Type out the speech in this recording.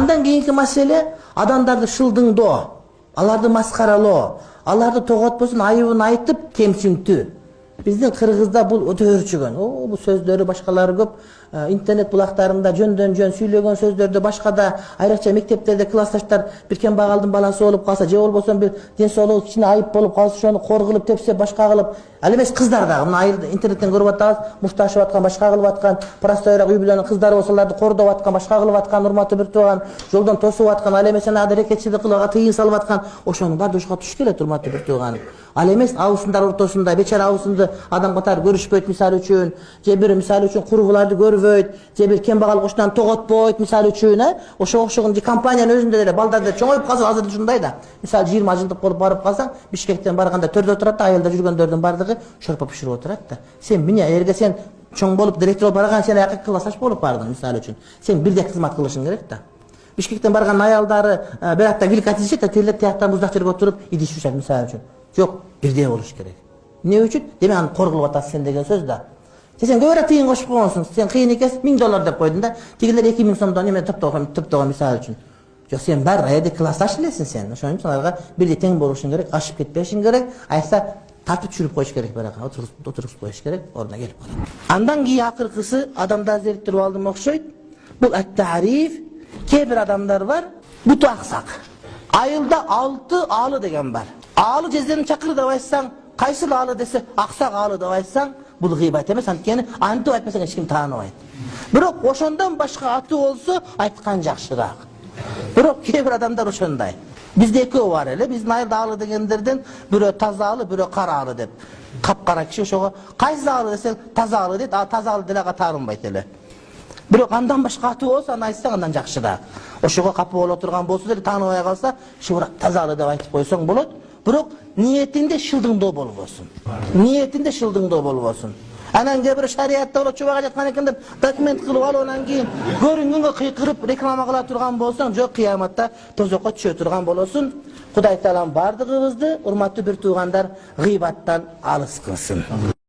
Andan keyinki mesele adamdарды шылдыңдоо, аларды маскаралоо, аларды тоготпосун айыбын айтып кемсинтүү. Биздин Кыргызда бул өтө өрчүгөн. Бул сөздөрү башкалары көп. Интернет булактарында жөндөн-жөн сүйлөгөн сөздөрдү башкада, айрыкча мектептерде классташтар бир кембагалдын баласы болуп калса, же болбосо бир ден соолугу кичине айып болуп калса, ошону кор кылып тепсе, башка кылып, ал эмес кыздар дагы. Мына айыл интернеттен көрүп атабыз, мушташып аткан, башка кылып аткан, простойрак үй бүлөнүн кыздары болсо, аларды кордоп аткан, башка кылып аткан, урматтуу бир тууган, жолдон тосуп аткан, ал эмес аны аракетчилик кылып тыйын салып аткан, ошонун баары ушуга туш келет, урматтуу бир тууган. Ал эмес абысындар ортосунда, бечара абысынды адам катары көрүшпөйт мисалы үчүн, же бир мисалы үчүн курбуларды көрбөйт, же бир кембагал кошунан тоготпойт мисалы үчүн, ошо окшогон компаниянын өзүндө деле балдар чоңоюп калса, азыр ушундай да. Мисалы 20 жылдык болуп барып калсаң, Бишкектен барганда төрдө отурат да, айылда жүргөндөрдүн бардыгы шорпо пиширип отурат да. Сен міне эгерде сен чоң болуп директор барган, сен аяка классташ болуп бардың мисалы үчүн. Сен бирдей кызмат кылышың керек да. Бишкектен барган аялдары бир акта вилка тизишет да, тирлеп тияктан буздак жерге отуруп идиш жушат мисалы үчүн. Жок, бирдей болуш керек. Эмне үчүн? Демек аны кор кылып атасың сен деген сөз да. Сен көбүрөөк тыйын кошуп койгонсуң, сен кыйын экенсиң, $1000 деп койдун да. Тигилер 2000 сомдон эме топтогон мисалы үчүн. Жок, сен бар айда классташ элесиң сен. Ошон үчүн аларга бирдей тең болушуң керек, ашып кетпешиң керек, айса тартып түшүрүп коюш керек, барака отургузуп коюш керек, ордуна келип калат. Андан кийин акыркысы адамдар зерттеп алдым окшойт. Бул ат-тариф. Кээ бир адамдар бар, буту аксак. Айылда 6 аалы деген бар. Аалы жездерин чакыр деп айтсаң, кайсыл аалы десе, аксак аалы деп айтсаң, бул гыйбат эмес, анткени антип айтпасаң эч ким тааныбайт. Бирок ошондон башка аты болсо айткан жакшыраак. Бирок кээ бир адамдар ошондой. Бизде экөө бар эле, биздин айылда аалы дегендерден бирөө таза аалы, бирөө кара аалы деп. Капкара киши ошого кайсы аалы десең, таза аалы дейт, а таза аалы деле таанылбайт эле. Бирок андан башка аты болсо, аны айтсаң андан жакшыраак. Ошого капы боло турган болсо деле тааныбай калса, шыбырак таза аалы деп айтып койсоң болот. Бирок ниетинде шылдыңдоо болбосун. Ниетинде шылдыңдоо болбосун. Анан кээ бир шариатта болот, чубага жаткан экен деп документ кылып алып, анан кийин көрүнгөнгө кыйкырып реклама кыла турган болсоң, жок, кыяматта тозокко түшө турган болосуң. Кудай таалам бардыгыбызды, урматтуу бир туугандар, гыйбаттан алыс кылсын.